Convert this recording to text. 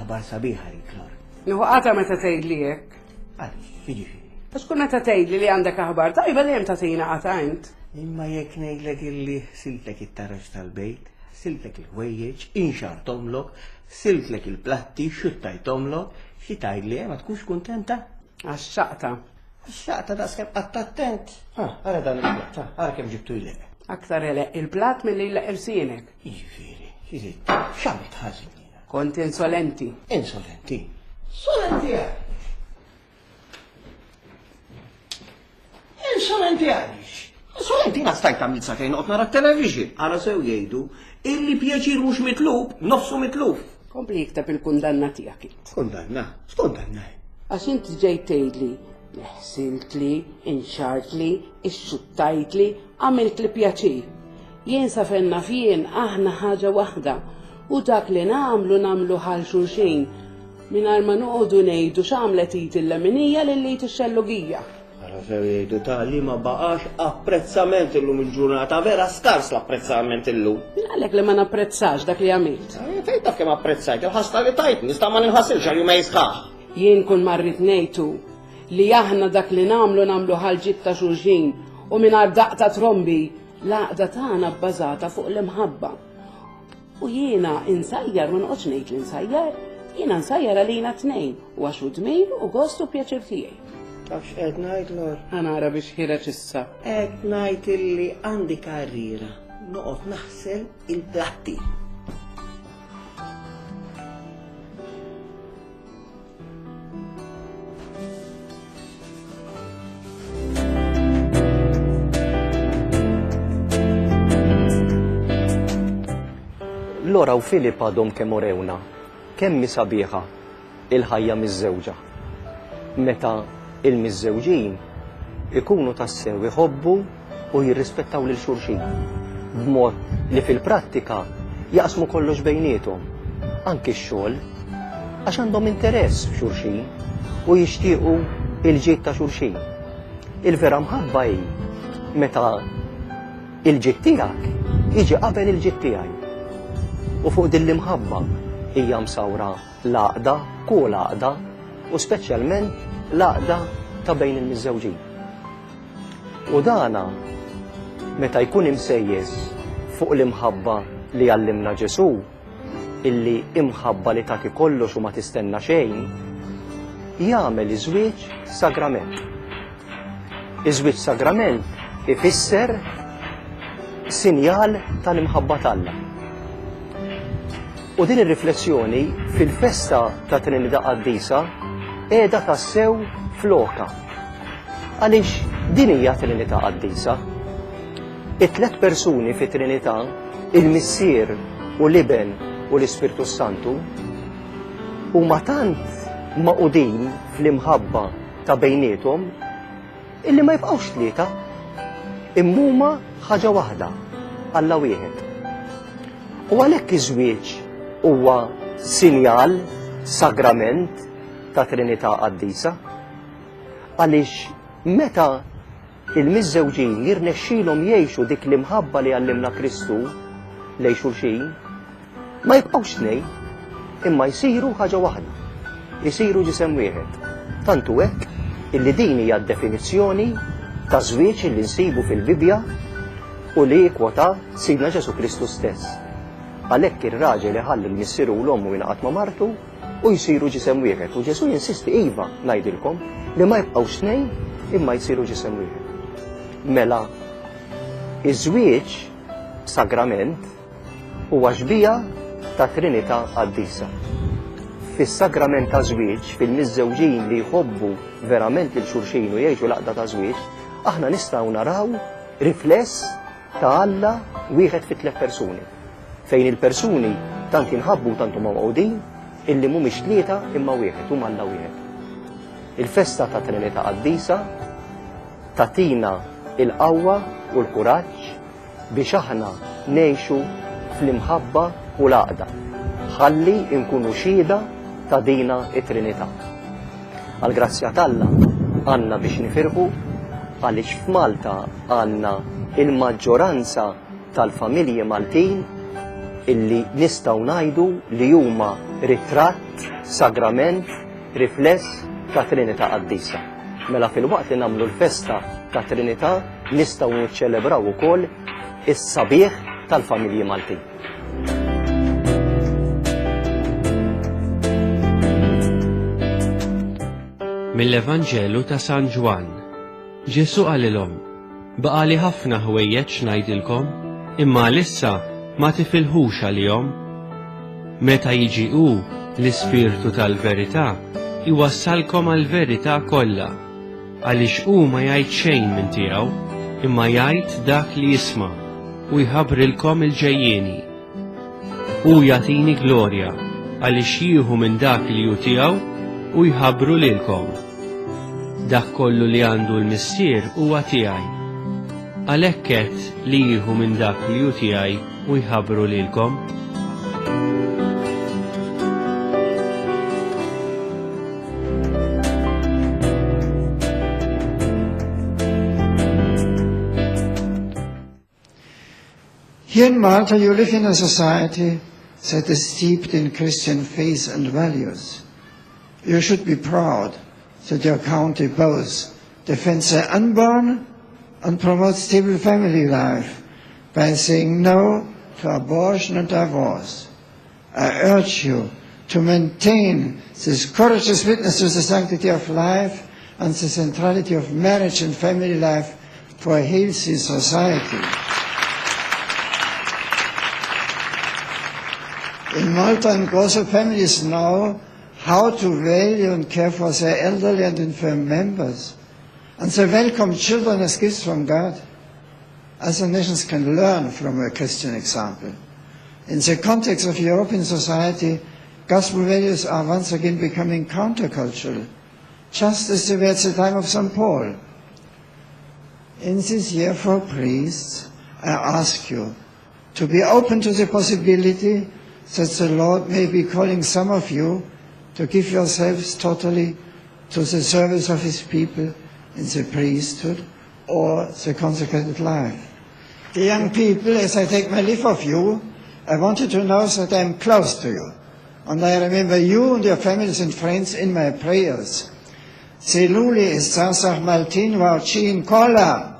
aħbar sabiħa li Klor. Nuhu għata meta tgħidli hekk. Għaliex, jiġifieri. Għax kun meta tgħidli li għandek aħbar tajba dejjem tagħtina qatajnt. Imma jekk ngħidlek illi siltek it-taraġ tal-bejt, siltek il-ħwejjeġ, inxartomlok, siltlek il-platti, xuttajtomlok, xi tgħidli ma tkunx kuntenta? Għax-xaqta. Xaqta da skemm attent. Ara dan il-platt, ara kemm ġibtu jlek. Aktar eleq il-plat milli jleq irsienek. Jiġifieri, xizit, x'għamilt ħażin jiena? Kont insolenti. Insolenti. Solenti għaliex. Insolenti għaliex. Insolenti nastajt għamil sakajn noqgħod nara t-television. Ara sew jgħidu illi pjaċir mhux mitlub, nofsu mitlub. Kompli jikteb il-kundanna tiegħek int. Kundanna? X'kundanna? Għax inti ġejt tgħidli ħsiltli, inxartli, ixxuttajtli, għamiltli pjaċir. Jien safenna fien aħna ħaġa waħda u dak li nagħmlu ħal xulxin mingħajr ma noqogħdu ngħidu x'għamlet it il-leminija lil it ix-xellugija. Ara sew jgħidu tali ma baqax apprezzament illum il-ġurnata, vera skars l-apprezzament illum. Għalhekk li ma napprezzax dak li għamilt. Fejn taf kemm apprezzajt, il-ħasta li tajt, nista' ma ninħassilx għal jumej sħaħ. Jien kun marrit ngħidu li aħna dak li nagħmlu ħalġit ta' xulxin u mingħajr daqta trombi l-għaqda tagħna bbażata fuq l-imħabba. U jiena insajjar ma noqgħodx ngħid li nsajjar, jiena nsajjar għalina tnejn u għax u dmir u gost u pjaċir tiegħi. Tafx qed ngħid Lor? Ħanara biex ħireġ issa. Qed ngħid illi għandi karriera noqgħod naħsel il-platti. Lora u Filip għadhom kemm urewna, kemm sabiħa il-ħajja miż-żewġa. Meta il-miż-żewġin ikunu tassew iħobbu u jirrispettaw lil xulxin. B'mod li fil-prattika jaqsmu kollox bejniethom, anki x-xogħol, għax għandhom interess f'xulxin u jixtiequ il-ġid ta' xulxin. Il-vera mħabba hi meta il-ġid tiegħek jiġi qabel il-ġid tiegħi. U fuq din l-imħabba hija msawra l-għaqda, kull għaqda, u speċjalment l-għaqda ta' bejn il-miżżewġin. U dana meta jkun imsejjes fuq l-imħabba li għallimna Ġesu, illi imħabba li tagħti kollox u ma tistenna xejn, jagħmel iż-żwieġ sagrament. Iż-żwieġ sagrament ifisser sinjal tal-imħabba tAlla. U din ir-riflessjoni fil-festa ta' Trinità Qaddisa qiegħda tassew floka. Għaliex din hija Trinità Qaddisa. It-tlet persuni fi Trinità, il-Missier u l-Iben u l-Ispirtu Santu, huma tant maqudin fl-imħabba ta' bejniethom illi ma jibqgħux tlieta, imma ħaġa waħda, Alla wieħed. U għalhekk iż-żwieġ huwa sinjal, sagrament ta' Trinità Qaddisa, għaliex meta il-miżżewġin jirnexxilhom jgħixu dik l-imħabba li għallimna Kristu lejn xulxin, ma jibqgħux tnejn, imma jsiru ħaġa waħda, jsiru ġisem wieħed. Tantu hekk illi din hija d-definizzjoni ta' żwieġ li nsibu fil-Bibja u li kwota Sidna Ġesu Kristu stess. Għalhekk ir-raġel iħalli l-missieru u l-ommu jingħaqad ma' martu u jsiru ġisem wieħed. U Ġesu jinsisti iva ngħidilkom li ma jibqgħux tnejn imma jsiru ġisem wieħed. Mela iż-żwieġ sagrament huwa xbija ta' Trinità Qaddisa. Fis-sagrament ta' żwieġ, fil-miżżewġin li jħobbu verament il-xulxin u jgħixu l-għaqda ta' żwieġ, aħna nistgħu naraw rifless ta' Alla wieħed fit tliet persuni. Fejn il-persuni tant jinħabbu tant huma maqudin illi mhumiex tlieta imma wieħed huma Alla wieħed. Il-festa ta' Trinità Qaddisa tatina il-qawwa u l-kuraġġ biex aħna ngħixu fl-imħabba u l-għaqda. Ħalli nkunu xhieda ta' dina it-Trinità. Għall-grazzja t'Alla għandna biex nifirħu għaliex f'Malta għandna il-maġġoranza tal-familji Maltin illi nistgħu ngħidu li huma ritratt sagrament, rifless ta' Trinità qaddisa. Mela fil-waqt li nagħmlu l-festa ta' Trinità nistgħu niċċelebraw ukoll is-sabiħ tal-familji Maltin. Mill-Evanġelu ta' San Ġwan. Ġesu qalilhom: baqali ħafna ħwejjeġ ngħidilkom, imma lissa ma tifilħux għalihom. Meta jiġi hu l-Ispirtu tal-Verità, iwassalkom għall-verità kollha, għaliex hu ma jgħid xejn minn tiegħu, imma jgħid dak li jisma' u jħabbrilkom il-ġejjieni. Hu jagħtini glorja għaliex jieħu minn dak li hu tiegħu u jħabbru lilkom. Dak kollu li għandu l-missier huwa tiegħi. Għalhekk qed li jieħu minn dak li hu tiegħi u jħabbru lilkom. Here in Malta, you live in a society that is steeped in Christian faith and values. You should be proud that your county both defends the unborn and promotes stable family life by saying no to abortion and divorce. I urge you to maintain this courageous witness to the sanctity of life and the centrality of marriage and family life for a healthy society. In Malta and Gozo, families know how to value and care for their elderly and infirm members, and they welcome children as gifts from God. Other nations can learn from a Christian example. In the context of European society, gospel values are once again becoming countercultural, just as they were at the time of St. Paul. In this year for priests, I ask you to be open to the possibility that the Lord may be calling some of you to give yourselves totally to the service of His people in the priesthood or the consecrated life. The young people, as I take my leave of you, I want you to know that I am close to you, and I remember you and your families and friends in my prayers. Celuli is Sansach Maltin Wauchin Kola.